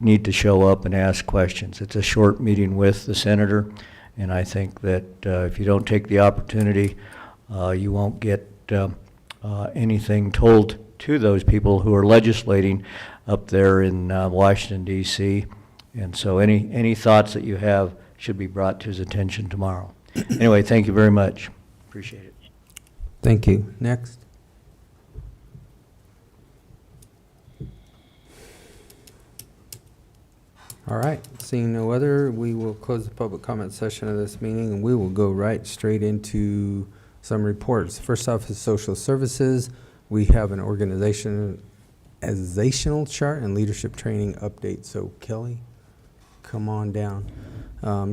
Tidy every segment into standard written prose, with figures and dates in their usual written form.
need to show up and ask questions. It's a short meeting with the senator, and I think that if you don't take the opportunity, you won't get anything told to those people who are legislating up there in Washington, D.C. And so any thoughts that you have should be brought to his attention tomorrow. Anyway, thank you very much. Appreciate it. Thank you. Next. All right, seeing no other, we will close the public comment session of this meeting, and we will go right straight into some reports. First off is social services. We have an organizational chart and leadership training update. So Kelly, come on down.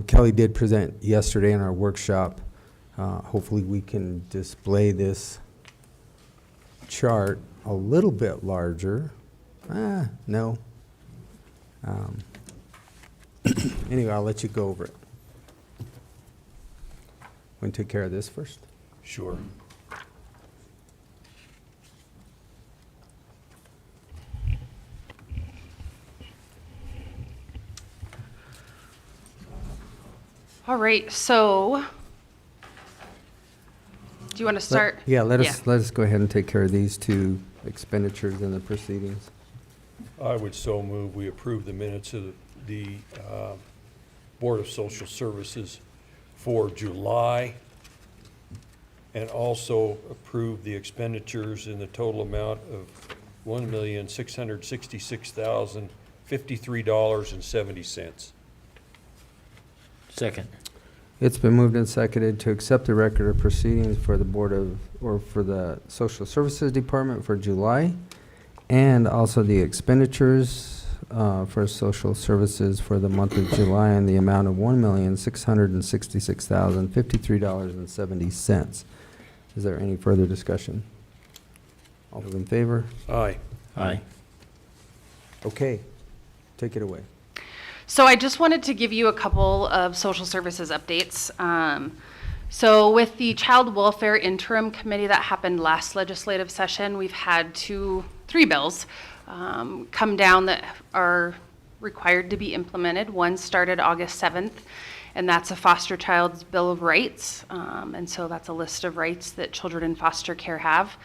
Kelly did present yesterday in our workshop. Hopefully we can display this chart a little bit larger. No. Anyway, I'll let you go over it. Want to take care of this first? Sure. All right, so do you want to start? Let us go ahead and take care of these two expenditures in the proceedings. I would so move we approve the minutes of the Board of Social Services for July, and also approve the expenditures in the total amount of $1,666,053.70. Second. It's been moved and seconded to accept the record of proceedings for the for the Social Services Department for July, and also the expenditures for social services for the month of July in the amount of $1,666,053.70. Is there any further discussion? All those in favor? Aye. Aye. Okay, take it away. So I just wanted to give you a couple of social services updates. So with the Child Welfare Interim Committee that happened last legislative session, we've had three bills come down that are required to be implemented. One started August 7th, and that's a foster child's Bill of Rights. And so that's a list of rights that children in foster care have.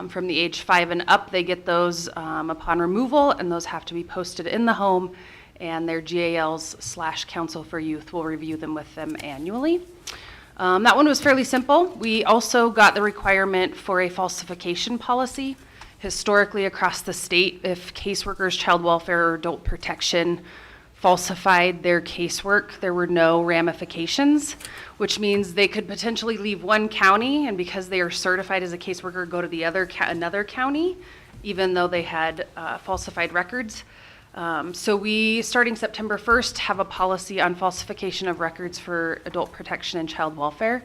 From the age 5 and up, they get those upon removal, and those have to be posted in the home, and their GALs/Council for Youth will review them with them annually. That one was fairly simple. We also got the requirement for a falsification policy. Historically across the state, if caseworkers, child welfare, or adult protection falsified their casework, there were no ramifications, which means they could potentially leave one county, and because they are certified as a caseworker, go to the another county, even though they had falsified records. So we, starting September 1st, have a policy on falsification of records for adult protection and child welfare,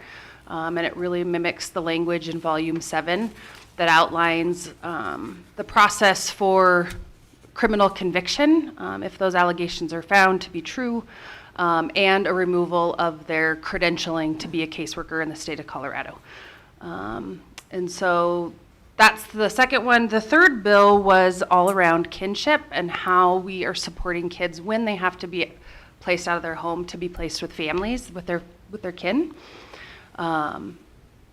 and it really mimics the language in Volume 7 that outlines the process for criminal conviction, if those allegations are found to be true, and a removal of their credentialing to be a caseworker in the state of Colorado. And so that's the second one. The third bill was all around kinship and how we are supporting kids when they have to be placed out of their home to be placed with families, with their kin.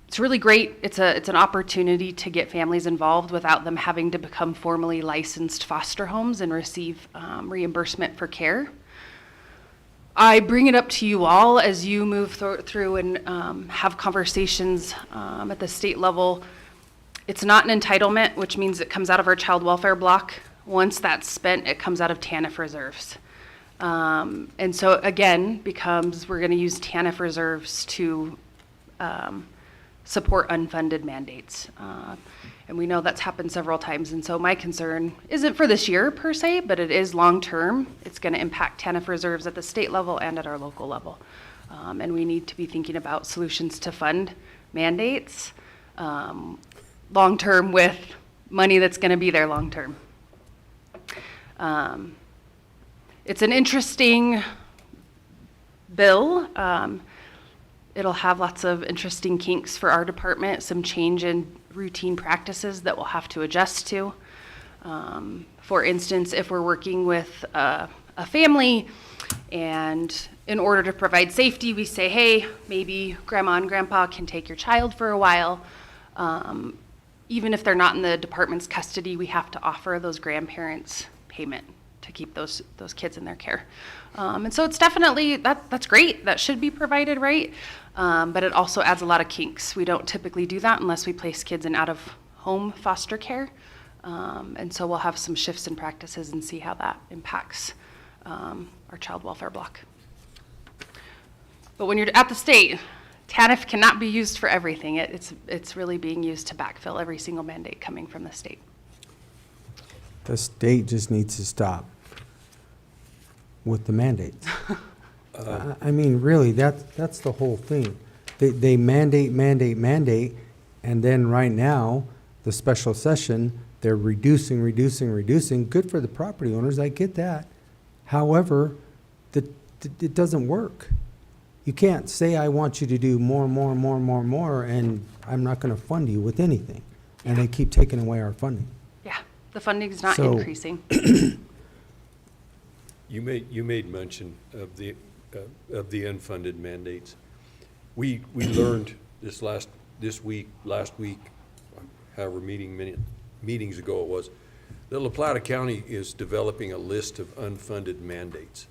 It's really great. It's an opportunity to get families involved without them having to become formally licensed foster homes and receive reimbursement for care. I bring it up to you all as you move through and have conversations at the state level. It's not an entitlement, which means it comes out of our child welfare block. Once that's spent, it comes out of TANF reserves. And so again, we're going to use TANF reserves to support unfunded mandates. And we know that's happened several times. And so my concern isn't for this year per se, but it is long-term. It's going to impact TANF reserves at the state level and at our local level. And we need to be thinking about solutions to fund mandates long-term with money that's going to be there long-term. It's an interesting bill. It'll have lots of interesting kinks for our department, some change in routine practices that we'll have to adjust to. For instance, if we're working with a family and in order to provide safety, we say, hey, maybe grandma and grandpa can take your child for a while. Even if they're not in the department's custody, we have to offer those grandparents payment to keep those kids in their care. And so it's definitely, that's great, that should be provided, right? But it also adds a lot of kinks. We don't typically do that unless we place kids in out-of-home foster care. And so we'll have some shifts in practices and see how that impacts our child welfare block. But when you're at the state, TANF cannot be used for everything. It's really being used to backfill every single mandate coming from the state. The state just needs to stop with the mandates. I mean, really, that's the whole thing. They mandate, and then right now, the special session, they're reducing. Good for the property owners, I get that. However, it doesn't work. You can't say, I want you to do more, and I'm not going to fund you with anything. And they keep taking away our funding. Yeah, the funding's not So- increasing. You made mention of the unfunded mandates. We learned last week, however meetings ago it was, that La Plata County is developing a list of unfunded mandates.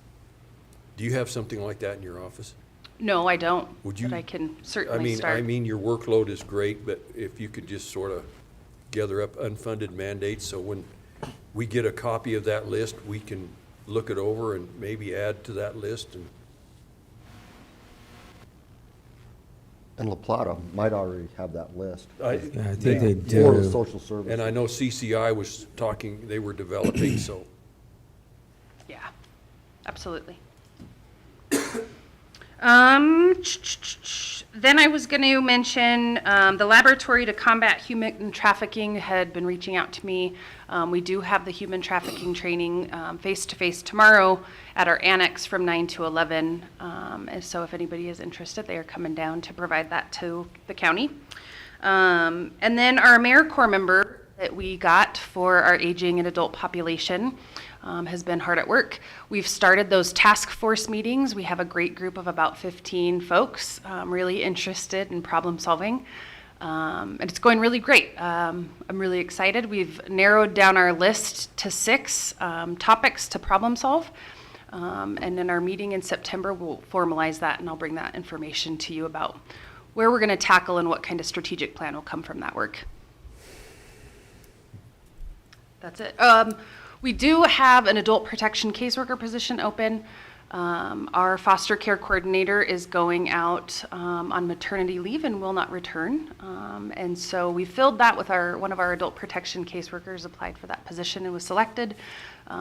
Do you have something like that in your office? No, I don't. Would you- But I can certainly start. I mean, your workload is great, but if you could just sort of gather up unfunded mandates, so when we get a copy of that list, we can look it over and maybe add to that list. And La Plata might already have that list. Yeah, I think they For the do. social services. And I know CCI was talking, they were developing, so. Yeah, absolutely. Then I was going to mention the Laboratory to Combat Human Trafficking had been reaching out to me. We do have the human trafficking training face-to-face tomorrow at our annex from 9 to 11. And so if anybody is interested, they are coming down to provide that to the county. And then our AmeriCorps member that we got for our aging and adult population has been hard at work. We've started those task force meetings. We have a great group of about 15 folks really interested in problem solving. And it's going really great. I'm really excited. We've narrowed down our list to 6 topics to problem solve. And in our meeting in September, we'll formalize that, and I'll bring that information to you about where we're going to tackle and what kind of strategic plan will come from that work. That's it. We do have an adult protection caseworker position open. Our foster care coordinator is going out on maternity leave and will not return. And so we filled that with one of our adult protection caseworkers applied for that position and was selected,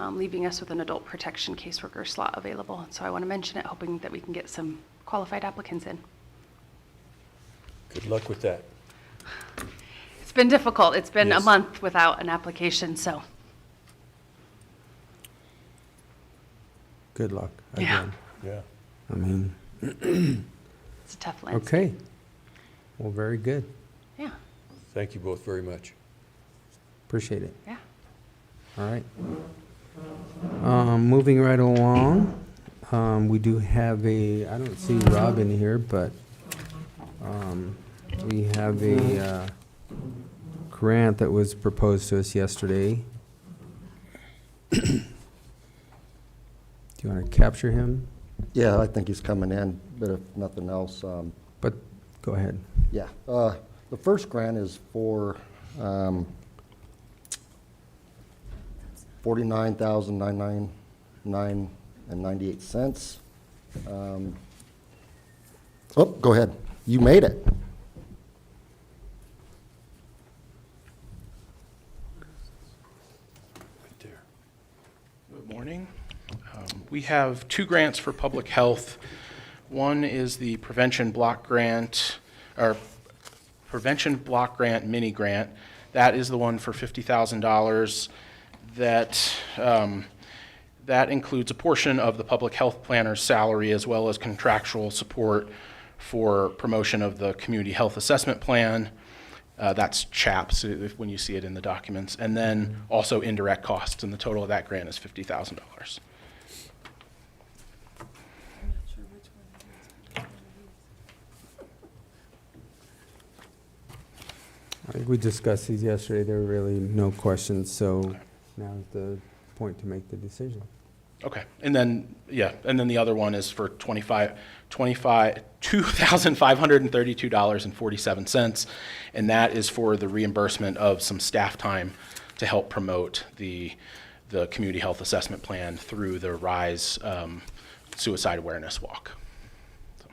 leaving us with an adult protection caseworker slot available. So I want to mention it, hoping that we can get some qualified applicants in. Good luck with that. It's been difficult. It's been a Yes. month without an application, so. Good luck Yeah. again. Yeah. I mean, It's a tough landscape. okay. Well, very good. Yeah, Thank you both very much. Appreciate it. yeah. All right. Moving right along, we do have I don't see Rob in here, but we have a grant that was proposed to us yesterday. Do you want to capture him? Yeah, I think he's coming in, but if nothing else, But go ahead. yeah. The first grant is for $49,999.98. Oh, go ahead. You made it. Right there. Good morning. We have 2 grants for public health. One is the Prevention Block Grant, or Prevention Block Grant Mini Grant. That is the one for $50,000 that includes a portion of the public health planner's salary as well as contractual support for promotion of the community health assessment plan. That's CHAPS, when you see it in the documents. And then also indirect costs, and the total of that grant is $50,000. I think we discussed these yesterday. There were really no questions, so now's the point to make the decision. Okay, and then, yeah, and then the other one is for $2,532.47, and that is for the reimbursement of some staff time to help promote the community health assessment plan through the RISE Suicide Awareness Walk. So,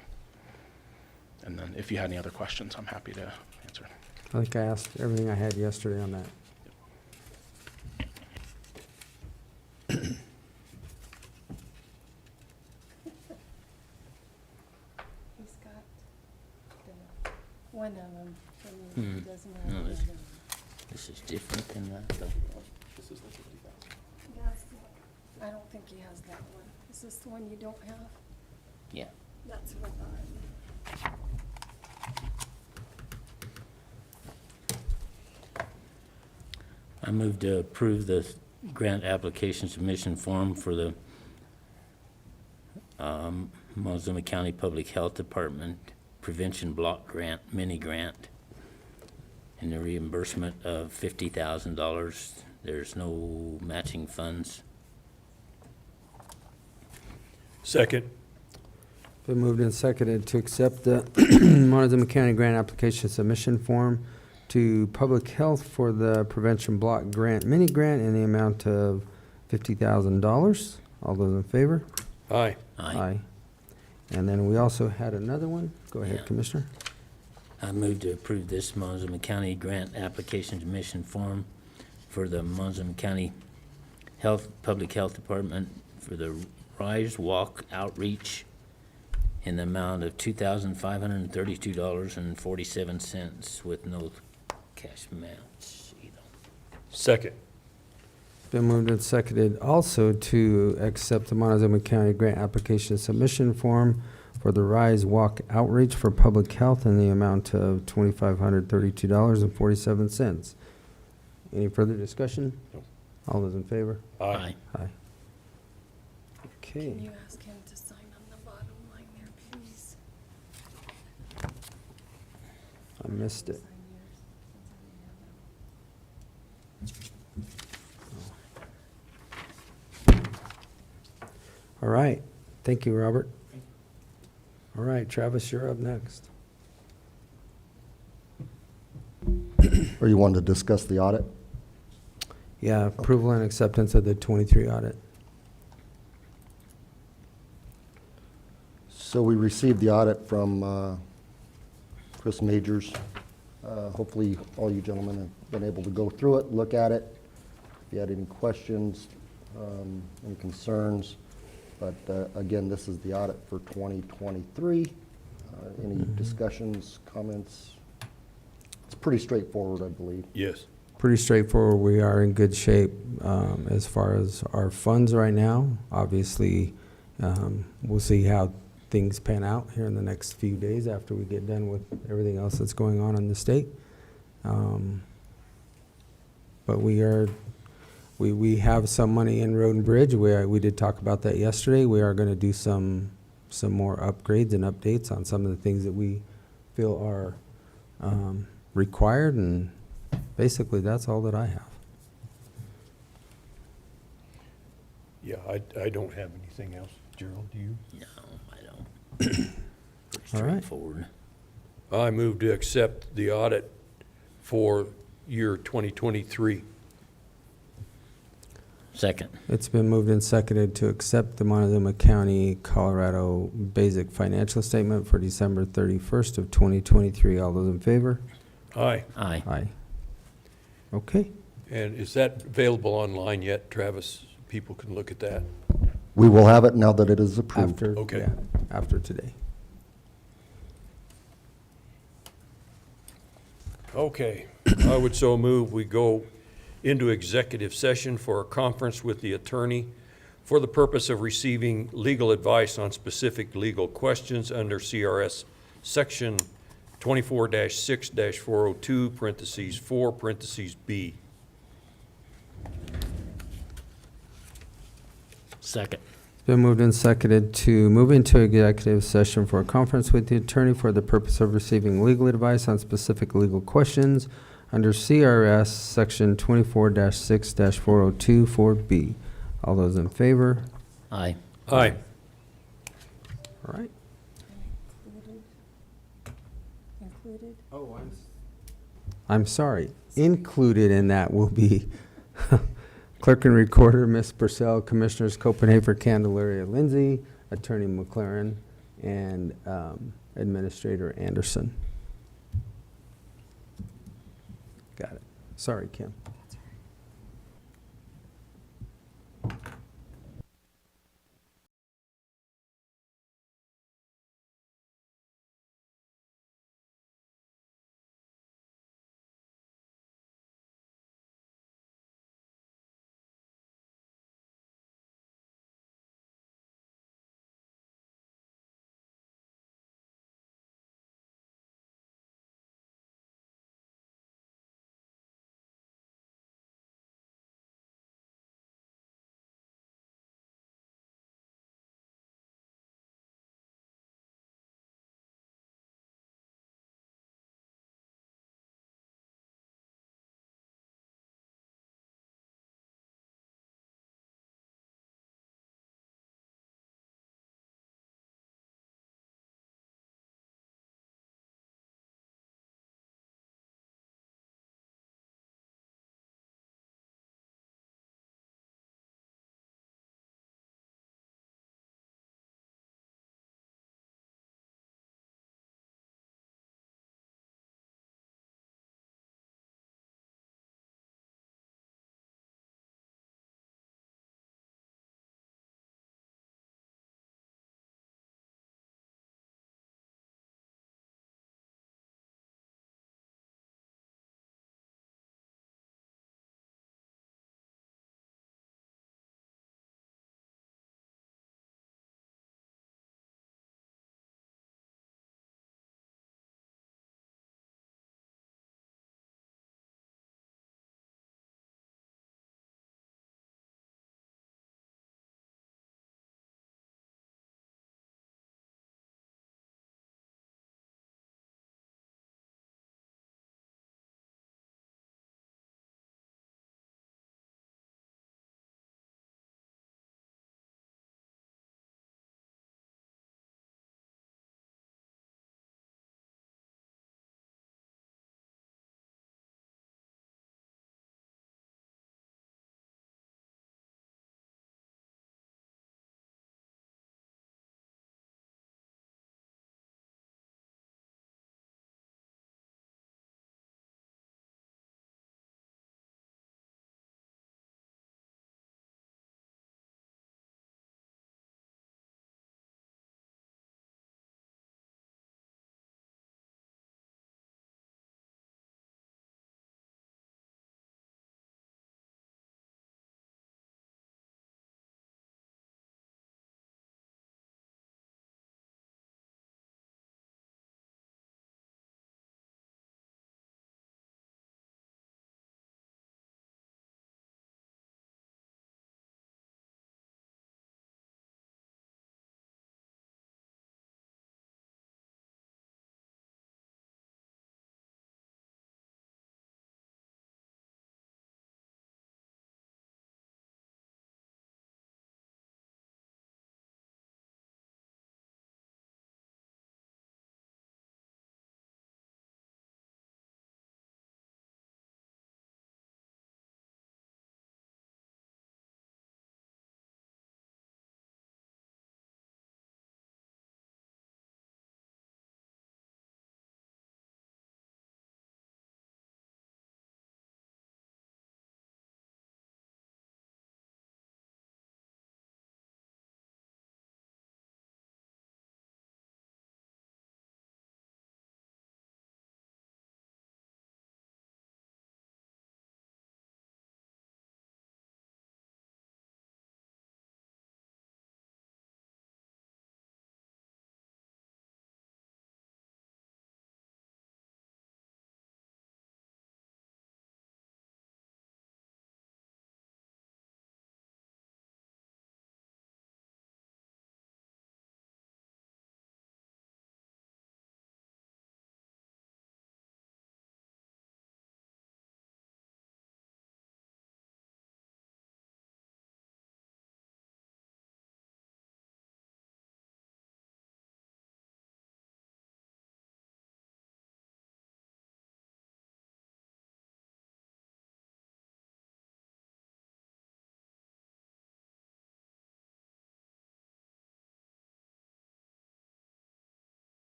and then if you had any other questions, I'm happy to answer. I think I asked everything I had yesterday on that. He's got one of them, and he doesn't have No, the other this- one. This is different than that, though. This is the 50,000. That's the- I don't think he has that one. Is this the one you don't have? Yeah. That's what I thought. I move to approve the grant application submission form for the Montezuma County Public Health Department Prevention Block Grant, mini grant, and the reimbursement of $50,000. There's no matching funds. Second. Been moved and seconded to accept the Montezuma County Grant Application Submission Form to Public Health for the Prevention Block Grant, mini grant in the amount of $50,000. All those in favor? Aye. Aye. And then we also had another one. Go ahead, Yeah. Commissioner. I move to approve this Montezuma County Grant Application Submission form for the Montezuma County Public Health Department for the Rise Walk Outreach in the amount of $2,532.47 with no cash amounts either. Second. Been moved and seconded also to accept the Montezuma County Grant Application Submission Form for the Rise Walk Outreach for Public Health in the amount of $2,532.47. Any further discussion? No. All those in favor? Aye. Aye. Can Okay. you ask him to sign on the bottom line there, please? I missed it. Sign yours, since I didn't have that. All right. Thank you, Robert. All right, Travis, you're up next. Or you wanted to discuss the audit? Yeah, approval and acceptance of the 23 audit. So we received the audit from Chris Majors. Hopefully, all you gentlemen have been able to go through it, look at it. If you had any questions, any concerns. But again, this is the audit for 2023. Any discussions, comments? It's pretty straightforward, I believe. Yes. Pretty straightforward. We are in good shape as far as our funds right now. Obviously, we'll see how things pan out here in the next few days after we get done with everything else that's going on in the state. But we have some money in Road and Bridge. We did talk about that yesterday. We are going to do some more upgrades and updates on some of the things that we feel are required, and basically that's all that I have. Yeah, I don't have anything else. Gerald, do you? No, I don't. Pretty All right. straightforward. I move to accept the audit for year 2023. Second. It's been moved and seconded to accept the Montezuma County, Colorado Basic Financial Statement for December 31st of 2023. All those in favor? Aye. Aye. Aye. Okay. And is that available online yet, Travis? People can look at that. We will have it now that it is approved. After, Okay. yeah, after today. Okay, I would so move we go into executive session for a conference with the attorney for the purpose of receiving legal advice on specific legal questions under C.R.S. Section 24-6-402, parentheses 4, parentheses B. Second. It's been moved and seconded to move into executive session for a conference with the attorney for the purpose of receiving legal advice on specific legal questions under C.R.S. Section 24-6-402 4B. All those in favor? Aye. Aye. All right. Included? Oh, I'm sorry. Included in that will be Clerk and Recorder, Ms. Purcell, Commissioners Copenhaver, Candelaria, Lindsay, Attorney McLaren, and Administrator Anderson. Got it. Sorry, Kim.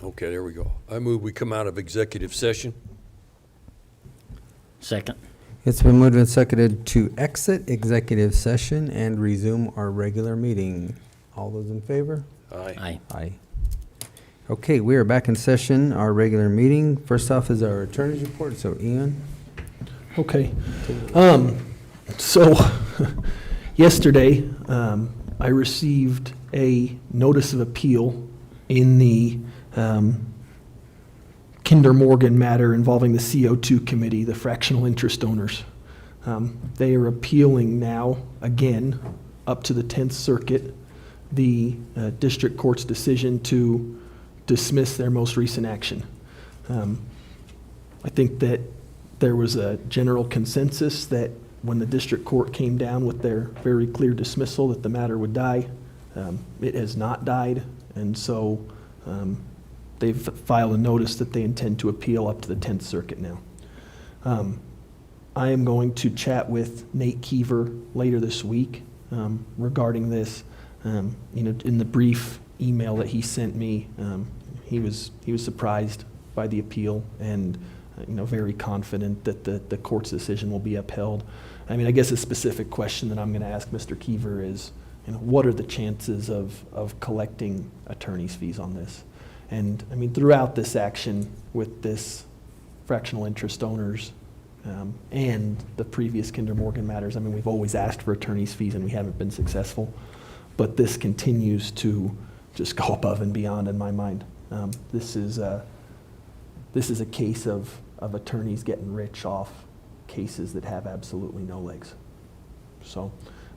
Okay, there we go. I move we come out of executive session. Second. It's been moved and seconded to exit executive session and resume our regular meeting. All those in favor? Aye. Aye. Aye. Okay, we are back in session, our regular meeting. First off is our attorney's report, so Ian. Okay. So yesterday, I received a notice of appeal in the Kinder Morgan matter involving the CO2 committee, the fractional interest owners. They are appealing now, again, up to the 10th Circuit, the district court's decision to dismiss their most recent action. I think that there was a general consensus that when the district court came down with their very clear dismissal that the matter would die. It has not died, and so they've filed a notice that they intend to appeal up to the 10th Circuit now. I am going to chat with Nate Keever later this week regarding this. In the brief email that he sent me, he was surprised by the appeal and very confident that the court's decision will be upheld. I mean, I guess a specific question that I'm going to ask Mr. Keever is, what are the chances of collecting attorney's fees on this? And I mean, throughout this action with this fractional interest owners and the previous Kinder Morgan matters, I mean, we've always asked for attorney's fees and we haven't been successful. But this continues to just go above and beyond in my mind. This is a case of attorneys getting rich off cases that have absolutely no legs. So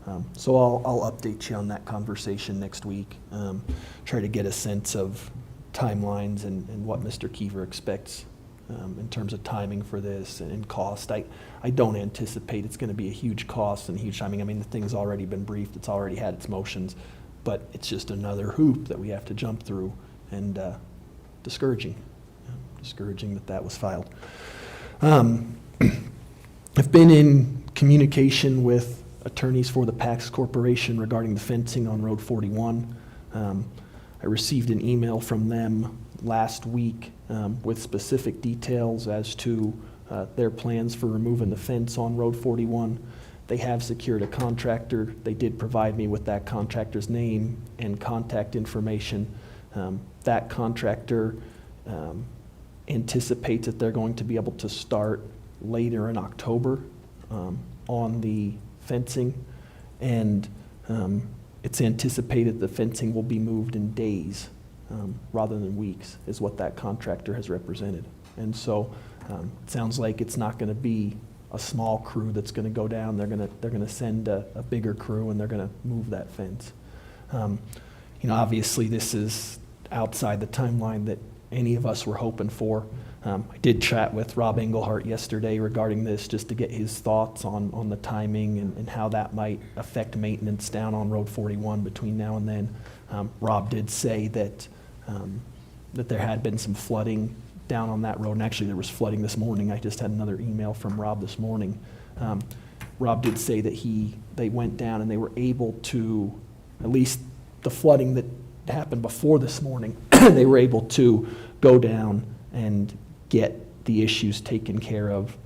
I'll update you on that conversation next week. Try to get a sense of timelines and what Mr. Keever expects in terms of timing for this and cost. I don't anticipate it's going to be a huge cost and huge timing. I mean, the thing's already been briefed. It's already had its motions, but it's just another hoop that we have to jump through, and discouraging that was filed. I've been in communication with attorneys for the PAX Corporation regarding the fencing on Road 41. I received an email from them last week with specific details as to their plans for removing the fence on Road 41. They have secured a contractor. They did provide me with that contractor's name and contact information. That contractor anticipates that they're going to be able to start later in October on the fencing, and it's anticipated the fencing will be moved in days rather than weeks, is what that contractor has represented. And so it sounds like it's not going to be a small crew that's going to go down. They're going to send a bigger crew, and they're going to move that fence. Obviously this is outside the timeline that any of us were hoping for. I did chat with Rob Engelhardt yesterday regarding this, just to get his thoughts on the timing and how that might affect maintenance down on Road 41 between now and then. Rob did say that there had been some flooding down on that road, and actually there was flooding this morning. I just had another email from Rob this morning. Rob did say that they went down and they were able to, at least the flooding that happened before this morning, they were able to go down and get the issues taken care of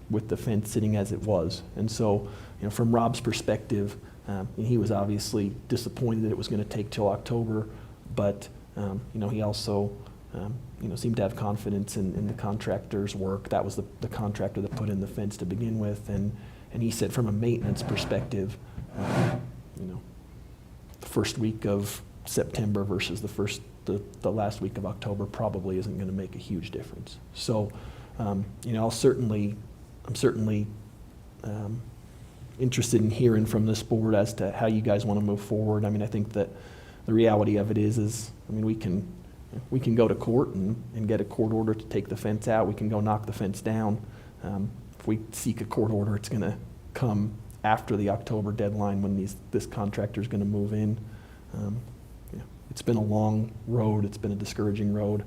with the fence sitting as it was. And so, from Rob's perspective, he was obviously disappointed that it was going to take till October, but he also seemed to have confidence in the contractor's work. That was the contractor that put in the fence to begin with, and he said from a maintenance perspective, the first week of September versus the last week of October probably isn't going to make a huge difference. So, I'm certainly interested in hearing from this board as to how you guys want to move forward. I mean, I think that the reality of it is we can go to court and get a court order to take the fence out. We can go knock the fence down. If we seek a court order, it's going to come after the October deadline when this contractor is going to move in. It's been a long road. It's been a discouraging road.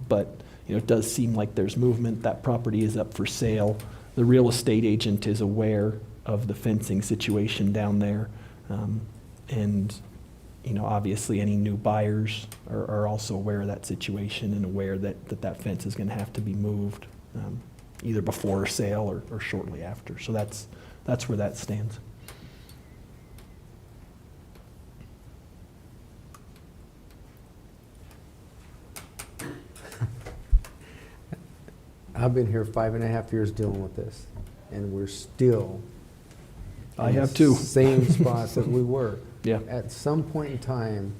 But it does seem like there's movement. That property is up for sale. The real estate agent is aware of the fencing situation down there. And obviously any new buyers are also aware of that situation and aware that fence is gonna have to be moved, either before sale or shortly after. So that's where that stands. I've been here 5.5 years dealing with this, and we're still I in have the too. same spots that we were. Yeah. At some point in time,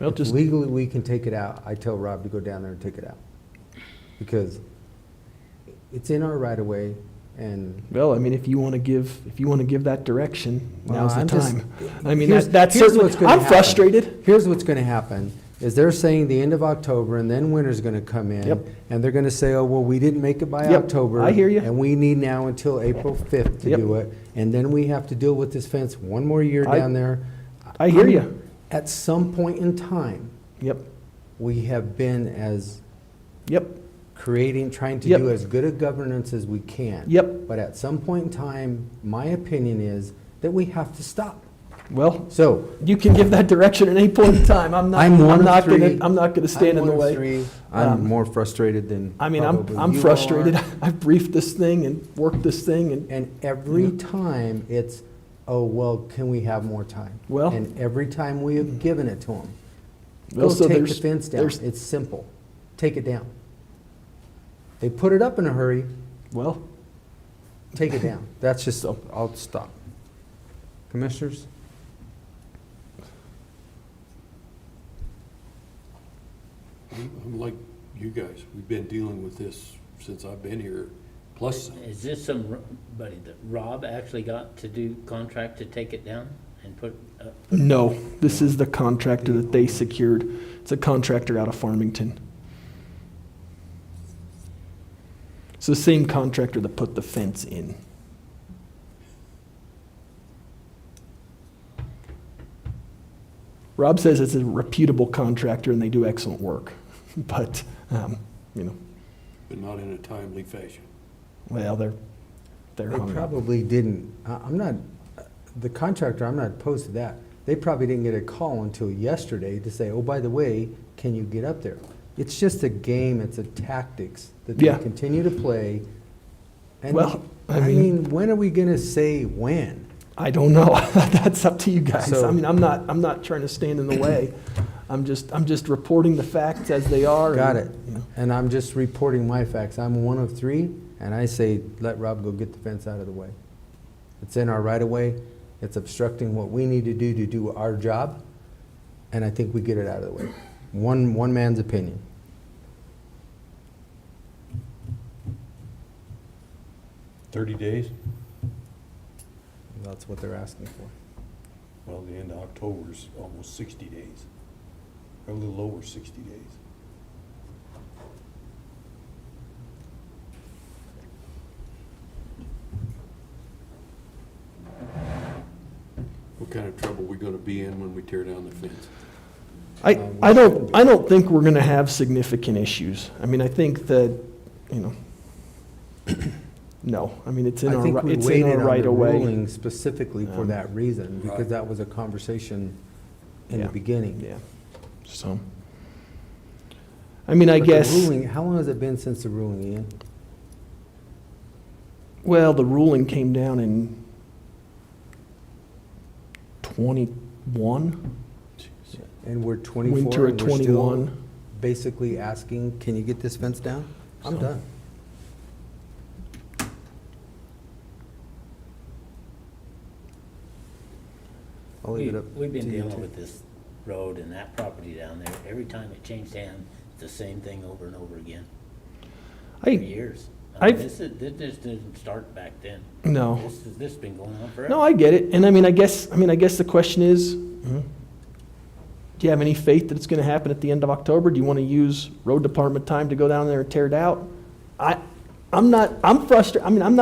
Well, if just, legally we can take it out, I tell Rob to go down there and take it out. Because it's in our right of way, and well, I mean, if you wanna give that direction, Well, now's the I'm just- time. I mean, here's- that's here's certainly, what's gonna I'm happen. frustrated. Here's what's gonna happen, is they're saying the end of October, and then winter's gonna come in. Yep. And they're gonna say, oh, well, we didn't make it by Yep, October. I hear ya. And we need now until April 5th to Yep. do it. And then we have to deal with this fence one more year I- down there. I hear I'm- ya. At some point in time, Yep, we have been as yep, trying to Yep. do as good a governance as we can. yep. But at some point in time, my opinion is that we have to stop. Well, So, you can give that direction at any point in time. I'm I'm one of not three. I'm not gonna stand in the I'm one of way. three. I'm Um, more frustrated than I mean, probably I'm you frustrated. are. I've briefed this thing and worked this thing and, And every Yeah. time it's, oh, well, can we have more time? Well- And every time we have given it to them, well, go so take the there's, fence down. there's, It's simple. Take it down. They put it up in a hurry, well, take it down. That's just, I'll stop. Commissioners? I'm like you guys, we've been dealing with this since I've been here, plus some. Is this somebody that Rob actually got to do contract to take it down and put? no, this is the contractor that they secured. It's a contractor out of Farmington. It's the same contractor that put the fence in. Rob says it's a reputable contractor and they do excellent work, but, But not in a timely fashion. well, they're They hung up. probably didn't, I'm not, the contractor, I'm not opposed to that. They probably didn't get a call until yesterday to say, oh, by the way, can you get up there? It's just a game, it's a tactics that they Yeah. continue to play. And, Well, I I mean- mean, when are we gonna say when? I don't know. That's up to you guys. So- I mean, I'm not trying to stand in the way. I'm just reporting the facts as they are. and, Got it. you know. And I'm just reporting my facts. I'm one of three, and I say, let Rob go get the fence out of the way. It's in our right of way. It's obstructing what we need to do our job, and I think we get it out of the way. One man's opinion. Thirty days? That's what they're asking for. Well, the end of October is almost 60 days, or a little over 60 days. What kind of trouble are we gonna be in when we tear down the fence? I don't think we're gonna have significant issues. I mean, I think that, no, I mean, it's in I our, think we it's in waited our on right the of way. ruling specifically for that reason, because Right. that was a conversation in the Yeah. beginning. Yeah, so. I mean, I But the guess, ruling- How long has it been since the ruling, Ian? well, the ruling came down in 21, And we're 24, winter of and we're still 21. basically asking, can you get this fence down? I'm So- done. I'll leave it up We've been to you dealing two. with this road and that property down there. Every time it changed hands, it's the same thing over and over again, for I, years. I mean, I've- this didn't start back then. no. This has been going on forever. No, I get it, and I mean, I guess the question is, do you have any faith that it's gonna happen at the end of October? Do you wanna use road department time to go down there and tear it out? I'm frustrated, I mean, I'm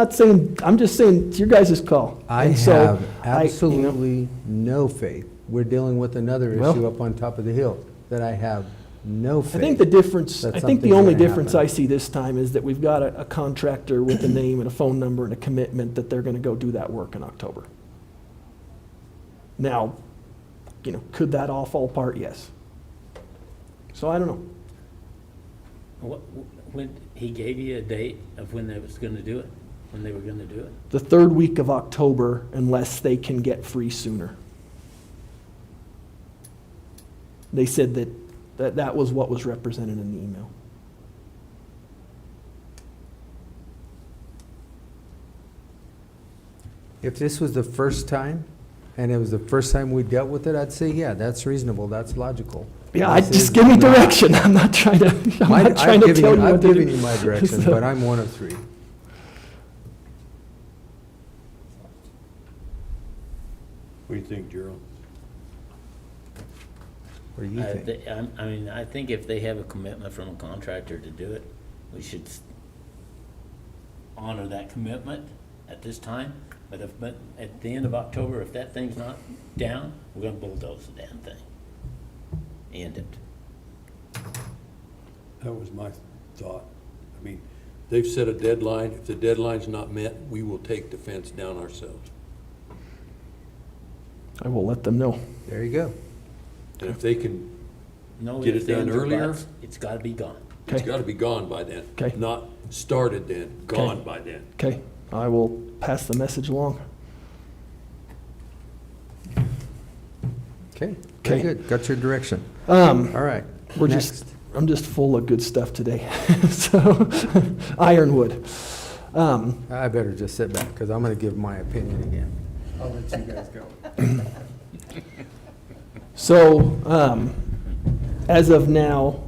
just saying, it's your guys' call. I And so, have I- absolutely no faith. We're dealing with another Well- issue up on top of the hill that I have no I faith. think the difference, that I think the something's only gonna difference happen. I see this time is that we've got a contractor with a name and a phone number and a commitment that they're gonna go do that work in October. Now, could that all fall apart? Yes. So I don't know. When, he gave you a date of when they was gonna do it, when they were gonna do it? The third week of October, unless they can get free sooner. They said that was what was represented in the email. If this was the first time, and it was the first time we dealt with it, I'd say, yeah, that's reasonable, that's logical. Yeah, This just is give me not- direction. I'm not trying to, I'm not trying to tell you I've what to do. given you my direction, So- but I'm one of three. What do you think, Gerald? What do you think? I mean, I think if they have a commitment from a contractor to do it, we should honor that commitment at this time. But at the end of October, if that thing's not down, we're gonna bulldoze the damn thing. End it. That was my thought. I mean, they've set a deadline. If the deadline's not met, we will take the fence down ourselves. I will let them know. There you go. And if they can, No Get it ifs, done ands, or earlier? buts, it's gotta be gone. it's Okay. gotta be gone by then. Okay. Not started then, gone Okay. by then. Okay, I will pass the message along. Okay, Okay. very good, got your direction. All All right, I'm just full of good stuff today. So, Ironwood. I better just sit back, because I'm gonna give my opinion again. I'll let you guys go. So, as of now,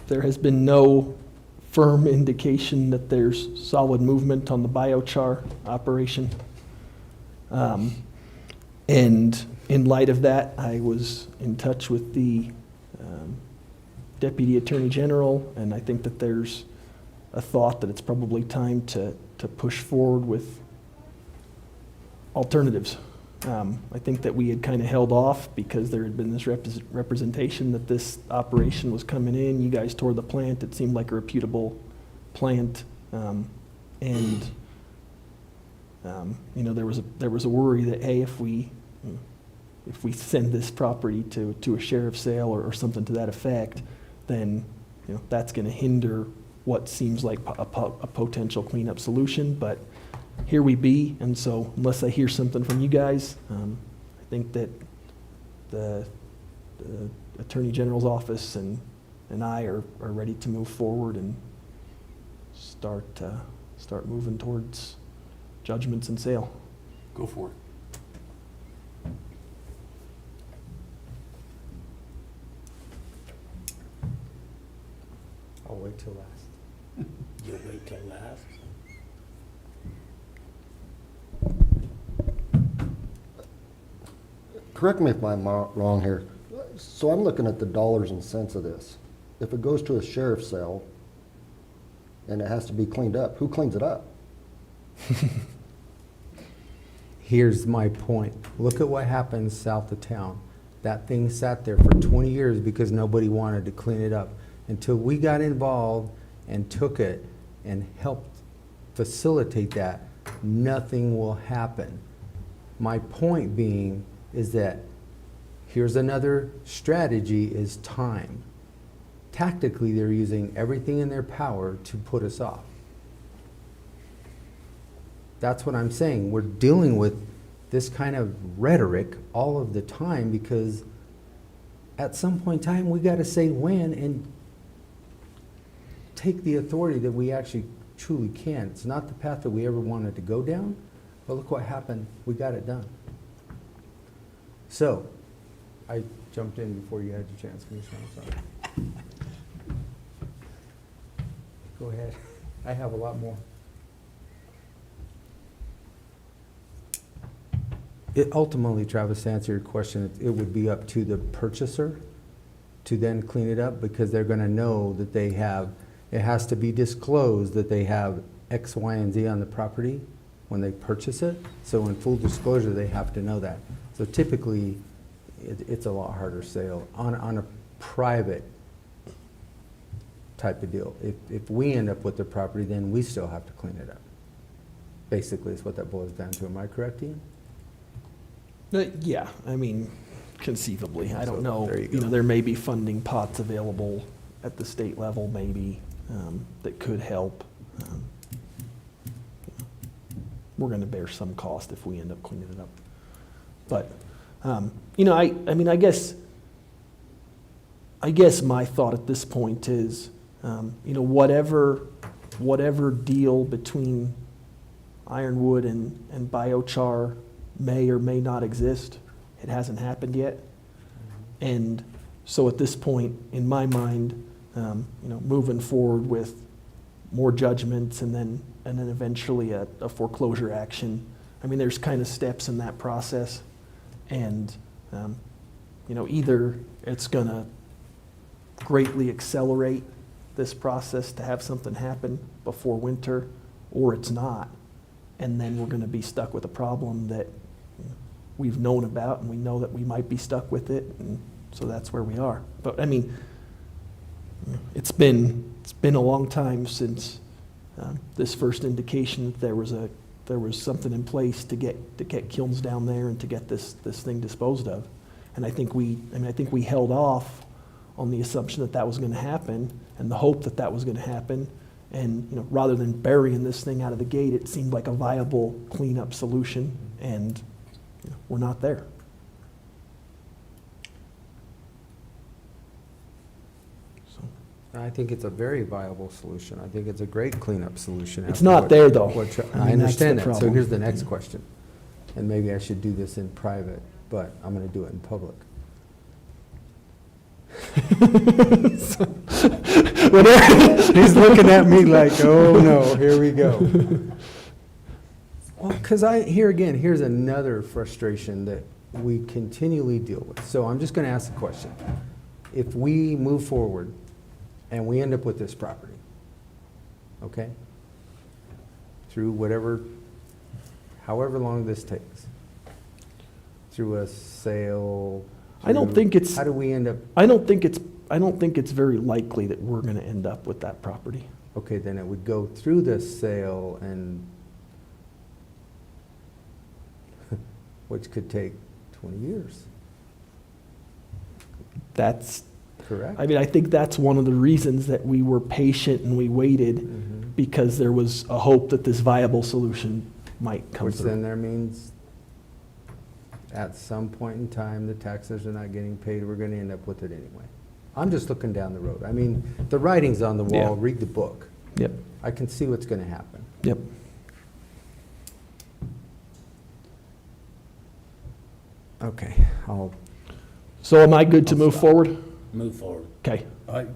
there has been no firm indication that there's solid movement on the biochar operation. And in light of that, I was in touch with the Deputy Attorney General, and I think that there's a thought that it's probably time to push forward with alternatives. I think that we had kind of held off because there had been this representation that this operation was coming in. You guys toured the plant. It seemed like a reputable plant. And there was a worry that, hey, if we send this property to a sheriff's sale or something to that effect, then that's going to hinder what seems like a potential cleanup solution. But here we be, and so unless I hear something from you guys, I think that the Attorney General's office and I are ready to move forward and start moving towards judgments and sale. Go for it. I'll wait till last. You'll wait till last. Correct me if I'm wrong here. So I'm looking at the dollars and cents of this. If it goes to a sheriff's sale and it has to be cleaned up, who cleans it up? Here's my point. Look at what happened south of town. That thing sat there for 20 years because nobody wanted to clean it up. Until we got involved and took it and helped facilitate that, nothing will happen. My point being is that here's another strategy is time. Tactically, they're using everything in their power to put us off. That's what I'm saying. We're dealing with this kind of rhetoric all of the time because at some point in time, we got to say when and take the authority that we actually truly can. It's not the path that we ever wanted to go down, but look what happened. We got it done. So, I jumped in before you had your chance, Commissioner. I'm sorry. Go ahead. I have a lot more. It ultimately, Travis, to answer your question, it would be up to the purchaser to then clean it up because they're going to know that they have, it has to be disclosed that they have X, Y, and Z on the property when they purchase it. So in full disclosure, they have to know that. So typically, it's a lot harder sale on a private type of deal. If we end up with the property, then we still have to clean it up. Basically, is what that boils down to. Am I correct, Ian? Yeah, I mean, conceivably, I don't know. there you go. There may be funding pots available at the state level, maybe, that could help. We're gonna bear some cost if we end up cleaning it up. But, I mean, I guess my thought at this point is, whatever deal between Ironwood and biochar may or may not exist, it hasn't happened yet. And so at this point, in my mind, moving forward with more judgments and then eventually a foreclosure action. I mean, there's kind of steps in that process. And, either it's gonna greatly accelerate this process to have something happen before winter, or it's not. And then we're gonna be stuck with a problem that we've known about, and we know that we might be stuck with it, and so that's where we are. But I mean, it's been a long time since this first indication that there was something in place to get kilns down there and to get this thing disposed of. And I think we held off on the assumption that was going to happen and the hope that was going to happen. And rather than burying this thing out of the gate, it seemed like a viable cleanup solution, and we're not there. I think it's a very viable solution. I think it's a great cleanup solution. It's not there, though. I understand that's the that. So problem. here's the next question. And maybe I should do this in private, but I'm going to do it in public. He's looking at me like, oh no, here we go. Well, because here's another frustration that we continually deal with. So I'm just going to ask the question. If we move forward and we end up with this property, okay, through however long this takes, through a sale. I don't think it's. How do we end up? I don't think it's very likely that we're going to end up with that property. Okay, then it would go through the sale, and which could take 20 years. That's correct. I mean, I think that's one of the reasons that we were patient and we waited, because there was a hope that this viable solution might come Which through. then there means at some point in time, the taxes are not getting paid, we're going to end up with it anyway. I'm just looking down the road. I mean, the writing's on the wall, Yeah. read the book. Yep. I can see what's going to happen. Yep. Okay, So am I good to move forward? Move forward. Okay.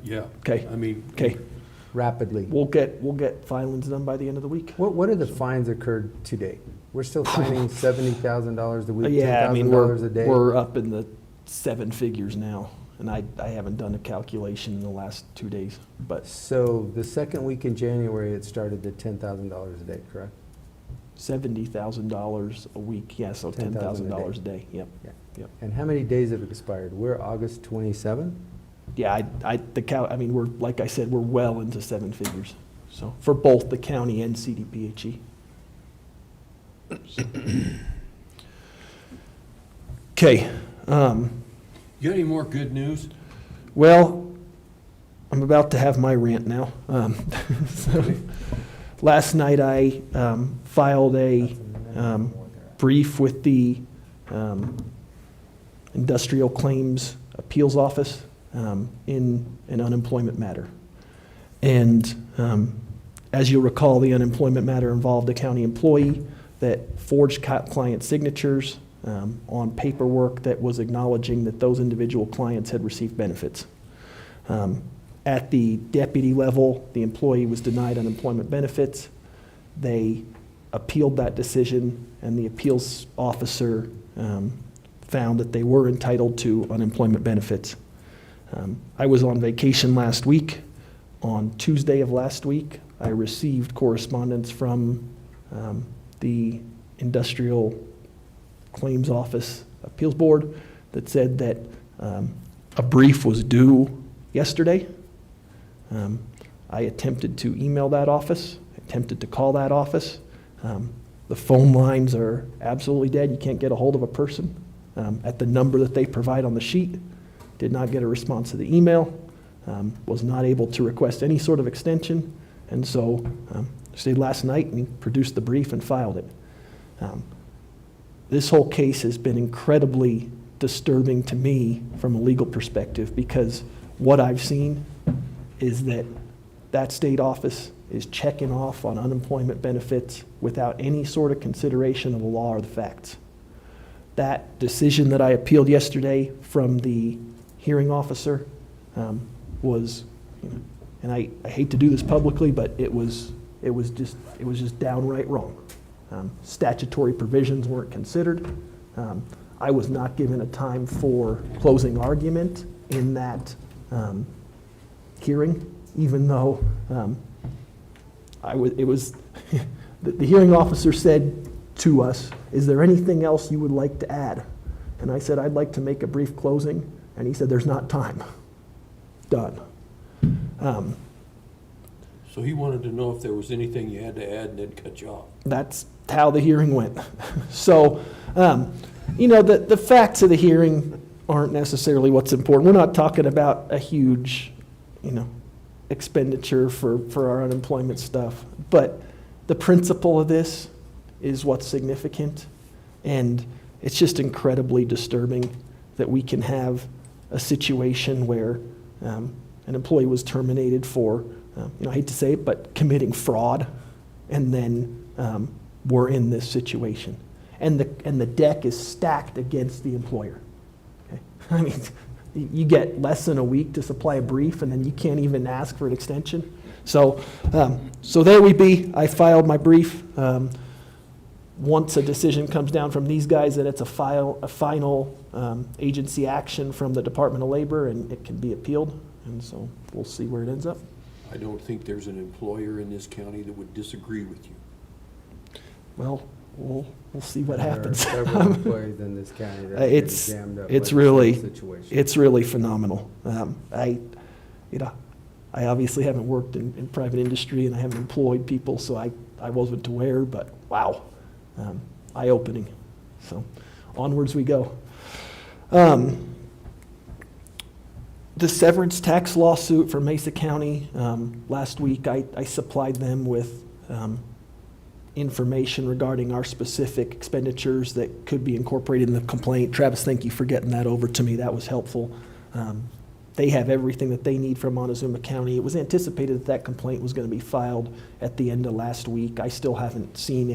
Yeah. Okay. I mean, Okay. rapidly. We'll get filings done by the end of the week. What are the fines occurred to date? We're still fining $70,000 a week, Yeah, I mean, $10,000 a day? we're up in the 7 figures now, and I haven't done a calculation in the last 2 days, but So the second week in January, it started at $10,000 a day, correct? $70,000 a week, yeah, so $10,000 a day, yep. Yeah. Yep. And how many days have expired? We're August 27? Yeah, we're, like I said, we're well into 7 figures, so, for both the county and CDPHE. Okay, you got any more good news? well, I'm about to have my rant now. So, last night I filed a brief with the Industrial Claims Appeals Office in an unemployment matter. And as you'll recall, the unemployment matter involved a county employee that forged client signatures on paperwork that was acknowledging that those individual clients had received benefits. At the deputy level, the employee was denied unemployment benefits. They appealed that decision, and the appeals officer found that they were entitled to unemployment benefits. I was on vacation last week. On Tuesday of last week, I received correspondence from the Industrial Claims Office Appeals Board that said that a brief was due yesterday. I attempted to email that office, attempted to call that office. The phone lines are absolutely dead. You can't get a hold of a person at the number that they provide on the sheet. Did not get a response to the email. Was not able to request any sort of extension. And so stayed last night and produced the brief and filed it. This whole case has been incredibly disturbing to me from a legal perspective, because what I've seen is that that state office is checking off on unemployment benefits without any sort of consideration of the law or the facts. That decision that I appealed yesterday from the hearing officer was, and I hate to do this publicly, but it was just downright wrong. Statutory provisions weren't considered. I was not given a time for closing argument in that hearing, even though the hearing officer said to us, "Is there anything else you would like to add?" And I said, "I'd like to make a brief closing." And he said, "There's not time." Done. So he wanted to know if there was anything you had to add and then cut you off. That's how the hearing went. So, the facts of the hearing aren't necessarily what's important. We're not talking about a huge, expenditure for our unemployment stuff. But the principle of this is what's significant. And it's just incredibly disturbing that we can have a situation where an employee was terminated for, I hate to say it, but committing fraud, and then we're in this situation. And the deck is stacked against the employer. Okay? I mean, you get less than a week to supply a brief, and then you can't even ask for an extension. So there we be. I filed my brief. Once a decision comes down from these guys, that it's a final agency action from the Department of Labor, and it can be appealed. And so we'll see where it ends up. I don't think there's an employer in this county that would disagree with you. Well, we'll see what There are happens. several employees in this county that have been It's jammed up. it's by the really same situation. it's really phenomenal. I obviously haven't worked in private industry, and I haven't employed people, so I wasn't aware. But wow, eye-opening. So onwards we go. The severance tax lawsuit for Mesa County, last week I supplied them with information regarding our specific expenditures that could be incorporated in the complaint. Travis, thank you for getting that over to me. That was helpful. They have everything that they need from Montezuma County. It was anticipated that that complaint was going to be filed at the end of last week. I still haven't seen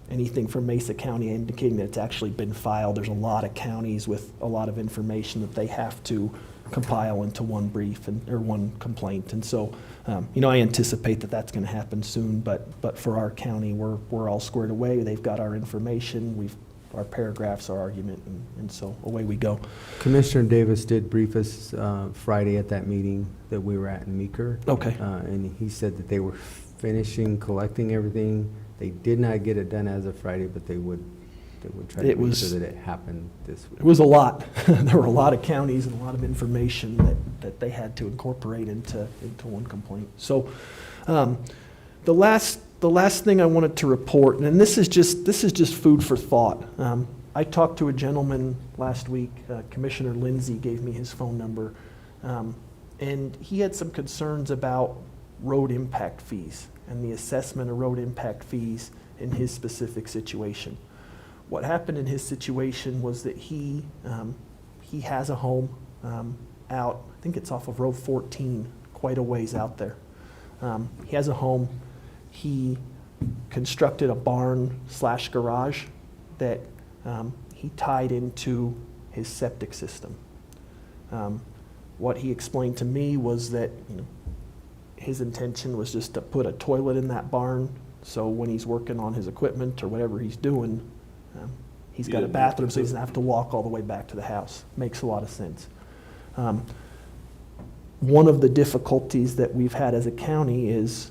anything from Mesa County indicating that it's actually been filed. There's a lot of counties with a lot of information that they have to compile into one brief or one complaint. And so, I anticipate that that's going to happen soon. But for our county, we're all squared away. They've got our information. Our paragraphs, our argument, and so away we go. Commissioner Davis did brief us Friday at that meeting that we were at in Meeker. Okay. And he said that they were finishing collecting everything. They did not get it done as of Friday, but they would try to make sure that it happened this week. It was a lot. There were a lot of counties and a lot of information that they had to incorporate into one complaint. So the last thing I wanted to report, and this is just food for thought. I talked to a gentleman last week, Commissioner Lindsay gave me his phone number, and he had some concerns about road impact fees and the assessment of road impact fees in his specific situation. What happened in his situation was that he has a home out, I think it's off of Road 14, quite a ways out there. He has a home. He constructed a barn/garage that he tied into his septic system. What he explained to me was that his intention was just to put a toilet in that barn, so when he's working on his equipment or whatever he's doing, he's got a bathroom, so he doesn't have to walk all the way back to the house. Makes a lot of sense. One of the difficulties that we've had as a county is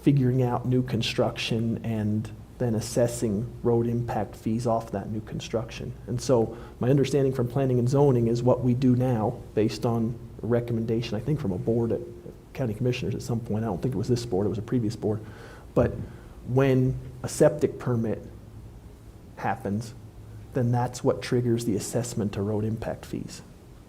figuring out new construction and then assessing road impact fees off that new construction. And so my understanding from planning and zoning is what we do now, based on a recommendation, I think from a board at county commissioners at some point. I don't think it was this board, it was a previous board. But when a septic permit happens, then that's what triggers the assessment of road impact fees.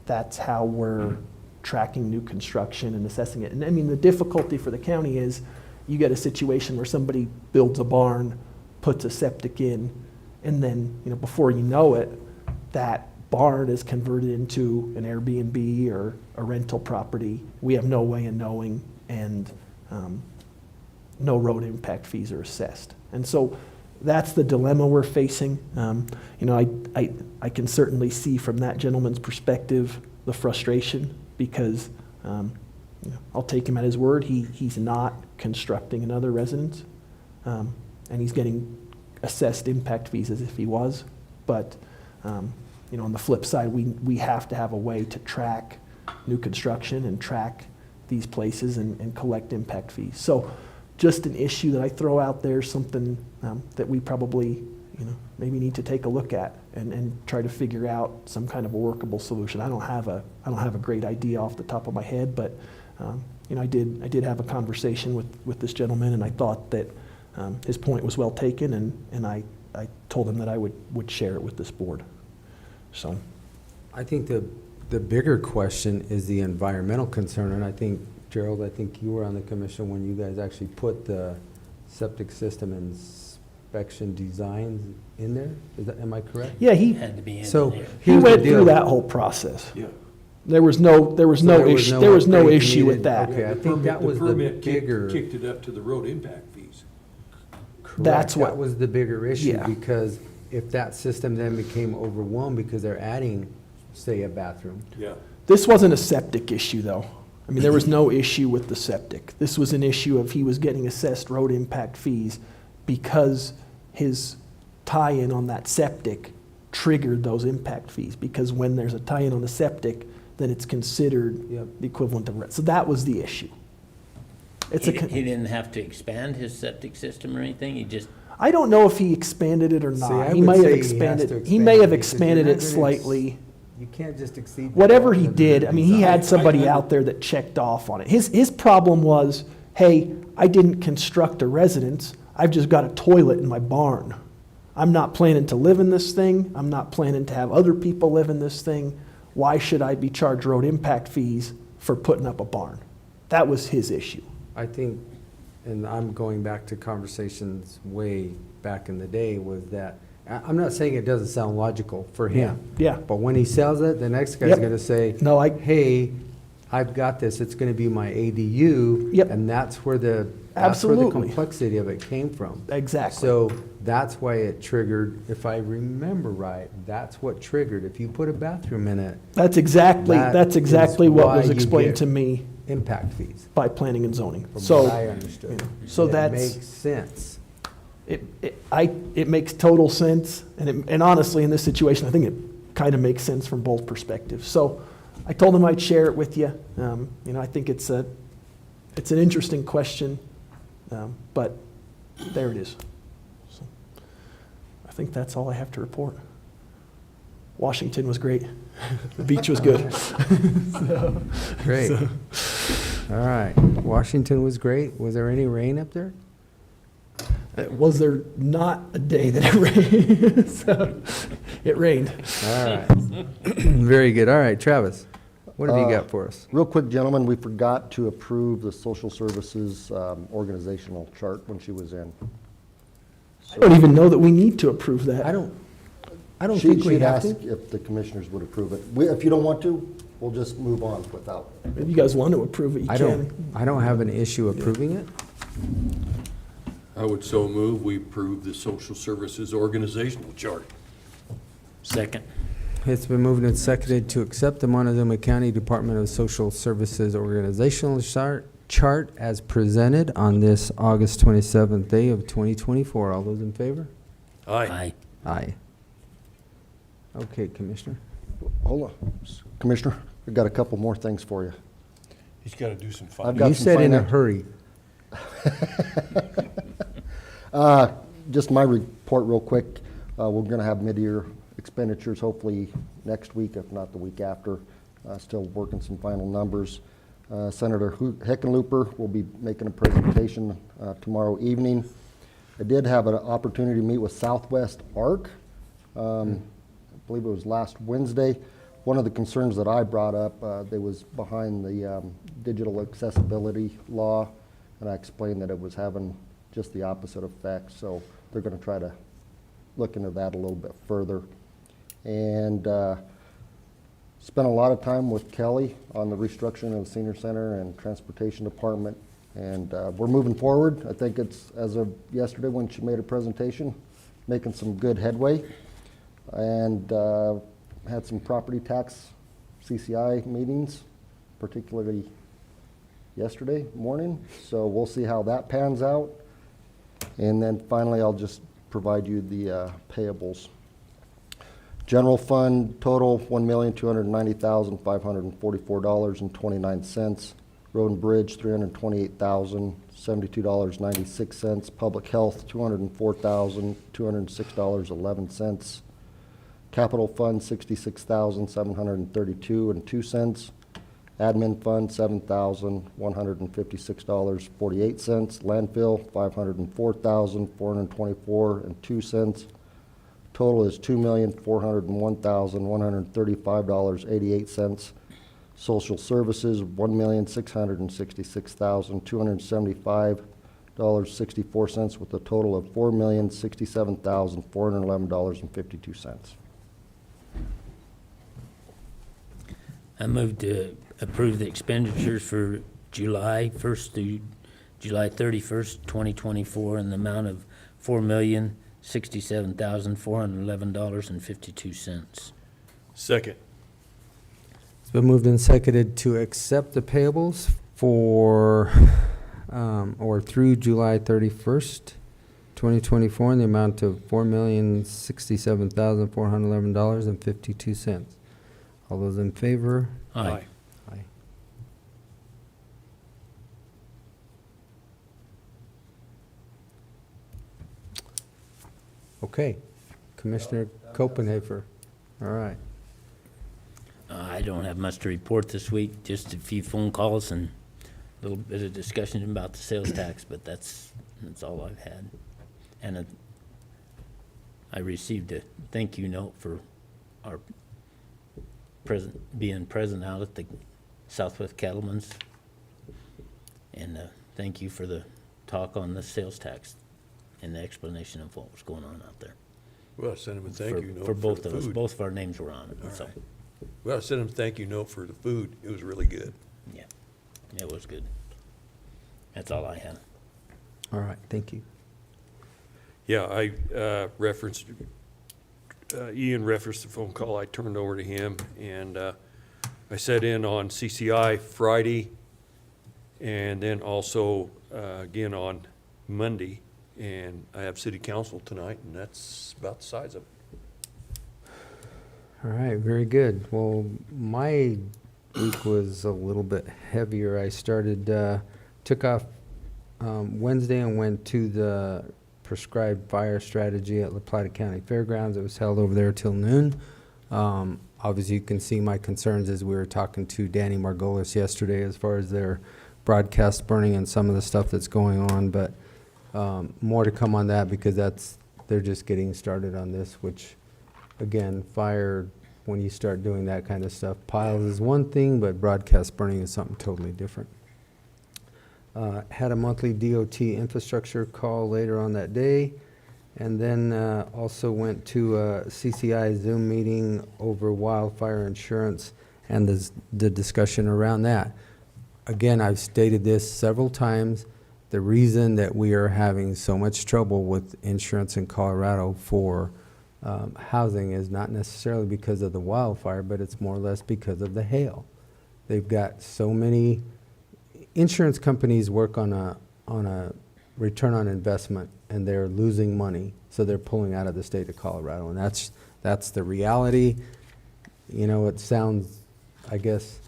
That's how we're tracking new construction and assessing it. And I mean, the difficulty for the county is you get a situation where somebody builds a barn, puts a septic in, and then, you know, before you know it, that barn is converted into an Airbnb or a rental property. We have no way of knowing, and no road impact fees are assessed. And so that's the dilemma we're facing. You know, I can certainly see from that gentleman's perspective the frustration, because you know, I'll take him at his word. He's not constructing another residence, and he's getting assessed impact fees as if he was. But you know, on the flip side, we have to have a way to track new construction and track these places and collect impact fees. So just an issue that I throw out there, something that we probably, you know, maybe need to take a look at and try to figure out some kind of a workable solution. I don't have a great idea off the top of my head, but you know, I did have a conversation with this gentleman, and I thought that his point was well taken, and I told him that I would share it with this board. So I think the bigger question is the environmental concern, and I think, Gerald, I think you were on the commission when you guys actually put the septic system inspection designs in there. Am I correct? yeah, he Had to be in So there. here's the went deal. through that whole process. Yeah. There was no upgrade issue with needed. that. Okay, I think that was the permit bigger. kicked it up to the road impact fees. That's Correct. what- That was the bigger issue, Yeah. because if that system then became overwhelmed because they're adding, say, a bathroom. Yeah. This wasn't a septic issue, though. I mean, there was no issue with the septic. This was an issue of he was getting assessed road impact fees because his tie-in on that septic triggered those impact fees. Because when there's a tie-in on the septic, then it's considered Yep. the equivalent of rent. So that was the issue. It's He a. con- he didn't have to expand his septic system or anything, he just, I don't know if he expanded it or See, not. I He would may say have he has expanded. to He may have expand it, because expanded you're it not gonna slightly. You can't just exceed. the Whatever he development of did, the I mean, he design. had somebody out there that checked off on it. His problem was, hey, I didn't construct a residence, I've just got a toilet in my barn. I'm not planning to live in this thing, I'm not planning to have other people live in this thing. Why should I be charged road impact fees for putting up a barn? That was his issue. I think, and I'm going back to conversations way back in the day, was that, I'm not saying it doesn't sound logical for him. Yeah. But when he sells it, the next guy's Yep. gonna say, No, hey, I've got this, it's gonna be my ADU. Yep. And that's where the Absolutely. complexity of it came from. Exactly. So that's why it triggered, if I remember right, that's what triggered, if you put a bathroom in it, That's exactly That what is why was you explained get- to me impact fees, by planning and zoning. from So, what I understood. so And that's- it makes sense. it makes total sense, and honestly, in this situation, I think it kind of makes sense from both perspectives. So I told him I'd share it with you. You know, I think it's an interesting question, but there it is. So I think that's all I have to report. Washington was great. The beach was good. Great. All right. Washington was great. Was there any rain up there? Was there not a day that it rained? So, it rained. All right. Very good. All right, Travis, what have you got for us? Real quick, gentlemen, we forgot to approve the social services organizational chart when she was in. I don't even know that we need to approve that. I don't She'd think we have ask to. if the commissioners would approve it. If you don't want to, we'll just move on without. If you guys want to approve it, you I can. don't have an issue approving it. I would so move, we approve the social services organizational chart. second. It's been moved and seconded to accept the Montezuma County Department of Social Services organizational chart as presented on this August 27th day of 2024. All those in favor? Aye. Aye. Okay, Commissioner. Hold on, Commissioner, I've got a couple more things for you. He's got to do some I've finding. got You some said in a finance- hurry. Just my report real quick. We're going to have mid-year expenditures hopefully next week, if not the week after. Still working some final numbers. Senator Hickenlooper will be making a presentation tomorrow evening. I did have an opportunity to meet with Southwest ARC. I believe it was last Wednesday. One of the concerns that I brought up, they was behind the digital accessibility law, and I explained that it was having just the opposite effect, so they're going to try to look into that a little bit further. And spent a lot of time with Kelly on the restructuring of the senior center and transportation department, and we're moving forward. I think it's, as of yesterday when she made her presentation, making some good headway. And had some property tax CCI meetings, particularly yesterday morning. So we'll see how that pans out. And then finally, I'll just provide you the payables. General fund total, $1,290,544.29. Road and bridge, $328,072.96. Public health, $204,206.11. Capital fund, $66,732.02. Admin fund, $7,156.48. Landfill, $504,424.02. Total is $2,401,135.88. Social services, $1,666,275.64, with a total of $4,067,411.52. I move to approve the expenditures for July 1st through July 31st, 2024, in the amount of $4,067,411.52. Second. It's been moved and seconded to accept the payables for, or through July 31st, 2024, in the amount of $4,067,411.52. All those in favor? Aye. Aye. Okay, Commissioner Copenhaver. All right. I don't have much to report this week, just a few phone calls and a little bit of discussion about the sales tax, but that's all I've had. And I received a thank you note for our being present out at the Southwest Cattlemen's. And thank you for the talk on the sales tax and the explanation of what was going on out there. Well, I sent him a thank you note For both the of us, food. both of our names were on it, All so, right. Well, I sent him a thank you note for the food. It was really good. yeah, it was good. That's all I had. All right, thank you. Yeah, I referenced, Ian referenced the phone call I turned over to him, and I sat in on CCI Friday, and then also again on Monday, and I have city council tonight, and that's about the size of it. All right, very good. Well, my week was a little bit heavier. I took off Wednesday and went to the prescribed fire strategy at La Plata County Fairgrounds. It was held over there till noon. Obviously, you can see my concerns as we were talking to Danny Margolis yesterday as far as their broadcast burning and some of the stuff that's going on, but more to come on that because they're just getting started on this, which, again, fire, when you start doing that kind of stuff, piles is one thing, but broadcast burning is something totally different. Had a monthly DOT infrastructure call later on that day, and then also went to a CCI Zoom meeting over wildfire insurance and the discussion around that. Again, I've stated this several times. The reason that we are having so much trouble with insurance in Colorado for housing is not necessarily because of the wildfire, but it's more or less because of the hail. They've got so many insurance companies work on a return on investment, and they're losing money, so they're pulling out of the state of Colorado, and that's the reality. You know, it sounds, I guess,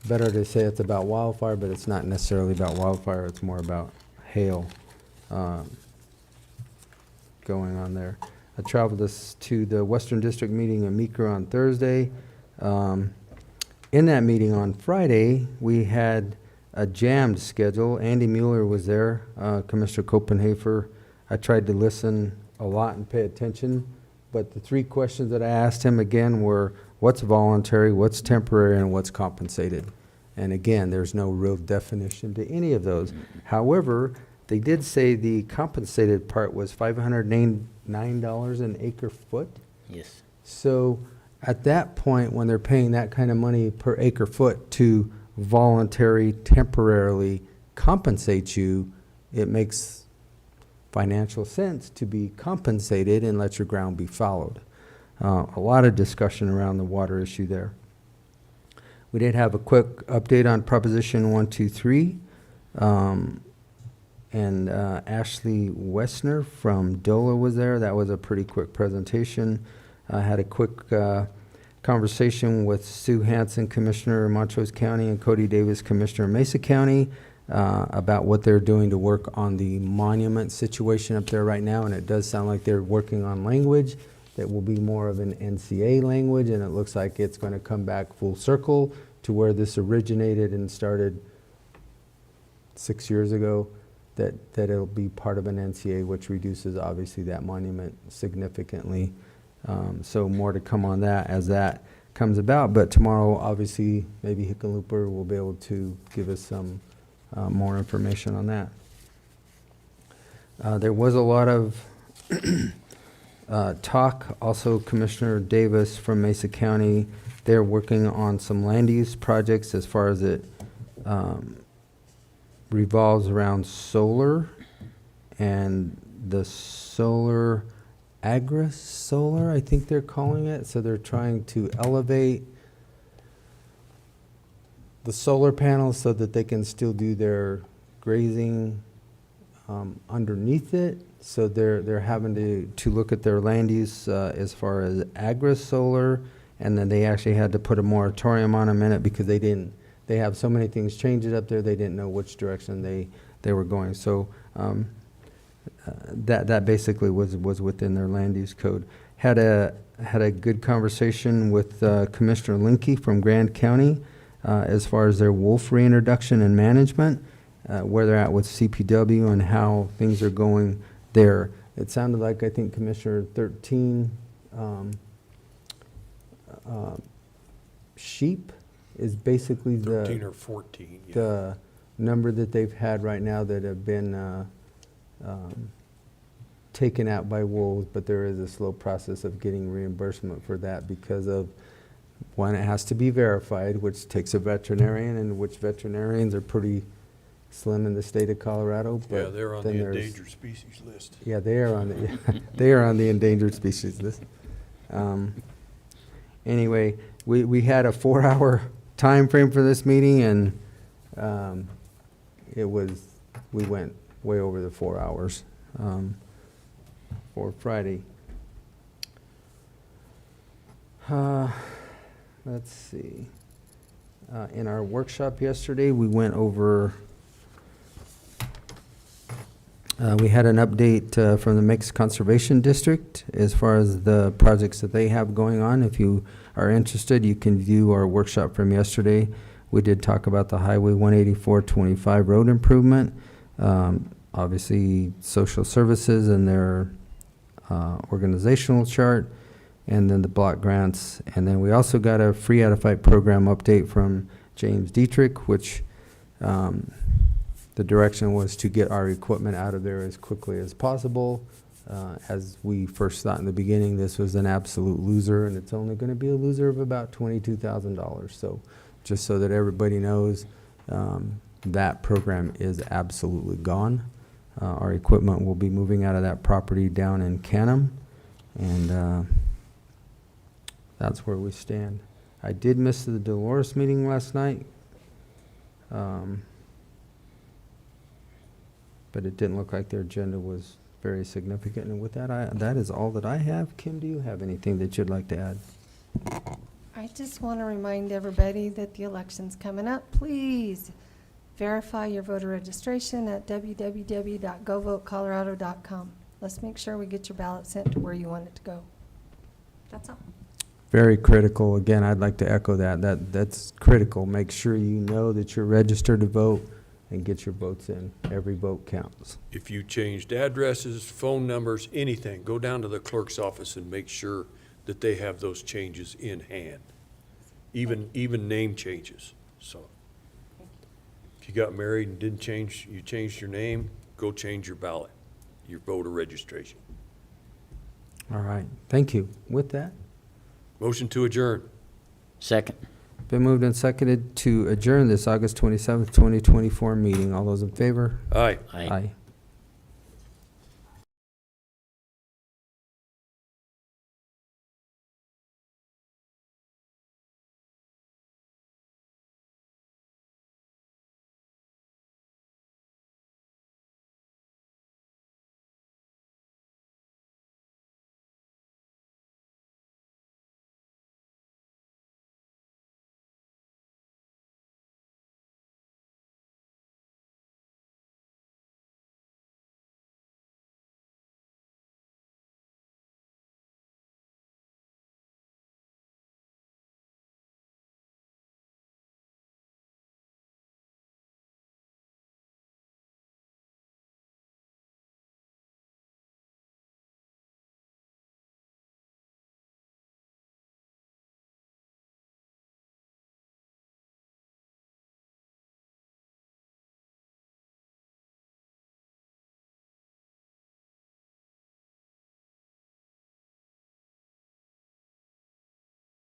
better to say it's about wildfire, but it's not necessarily about wildfire. It's more about hail going on there. I traveled to the Western District meeting in Meeker on Thursday. In that meeting on Friday, we had a jammed schedule. Andy Mueller was there, Commissioner Copenhaver, I tried to listen a lot and pay attention, but the 3 questions that I asked him again were, what's voluntary, what's temporary, and what's compensated? And again, there's no real definition to any of those. However, they did say the compensated part was $509 an acre foot. Yes. So at that point, when they're paying that kind of money per acre foot to voluntary, temporarily compensate you, it makes financial sense to be compensated and let your ground be followed. A lot of discussion around the water issue there. We did have a quick update on Proposition 123. And Ashley Wessner from DOLA was there. That was a pretty quick presentation. I had a quick conversation with Sue Hansen, Commissioner Montrose County, and Cody Davis, Commissioner Mesa County, about what they're doing to work on the monument situation up there right now. And it does sound like they're working on language that will be more of an NCA language, and it looks like it's going to come back full circle to where this originated and started 6 years ago, that it'll be part of an NCA, which reduces obviously that monument significantly. So more to come on that as that comes about. But tomorrow, obviously, maybe Hickenlooper will be able to give us some more information on that. There was a lot of talk. Also, Commissioner Davis from Mesa County, they're working on some land use projects as far as it revolves around solar and the solar agri-solar, I think they're calling it. So they're trying to elevate the solar panels so that they can still do their grazing underneath it. So they're having to look at their land use as far as agri-solar, and then they actually had to put a moratorium on them in it because they have so many things changing up there, they didn't know which direction they were going. So that basically was within their land use code. Had a good conversation with Commissioner Linke from Grand County as far as their wolf reintroduction and management, where they're at with CPW and how things are going there. It sounded like, I think, Commissioner 13 sheep is basically 13 or 14, yeah. the number that they've had right now that have been taken out by wolves, but there is a slow process of getting reimbursement for that because of, one, it has to be verified, which takes a veterinarian, and which veterinarians are pretty slim in the state of Colorado. Yeah, but they're on then the there's- endangered species list. Yeah, they are on the they are on the endangered species list. Anyway, we had a 4-hour time frame for this meeting, and we went way over the 4 hours for Friday. Let's see. In our workshop yesterday, we went over. We had an update from the Mixed Conservation District as far as the projects that they have going on. If you are interested, you can view our workshop from yesterday. We did talk about the Highway 184-25 road improvement, obviously social services and their organizational chart, and then the block grants. And then we also got a free Edify program update from James Dietrich, which the direction was to get our equipment out of there as quickly as possible. As we first thought in the beginning, this was an absolute loser, and it's only going to be a loser of about $22,000. So just so that everybody knows, that program is absolutely gone. Our equipment will be moving out of that property down in Canham, and that's where we stand. I did miss the Dolores meeting last night. But it didn't look like their agenda was very significant. And with that, that is all that I have. Kim, do you have anything that you'd like to add? I just want to remind everybody that the election's coming up. Please verify your voter registration at www.govotecolorado.com. Let's make sure we get your ballot sent to where you want it to go. That's all. Very critical. Again, I'd like to echo that. That's critical. Make sure you know that you're registered to vote. and get your votes in. Every vote counts. If you changed addresses, phone numbers, anything, go down to the clerk's office and make sure that they have those changes in hand. Even name changes, so. If you got married and didn't change, you changed your name, go change your ballot, your voter registration. All right, thank you. With that, Motion to adjourn. Second. been moved and seconded to adjourn this August 27th, 2024 meeting. All those in favor? Aye. Aye. Aye.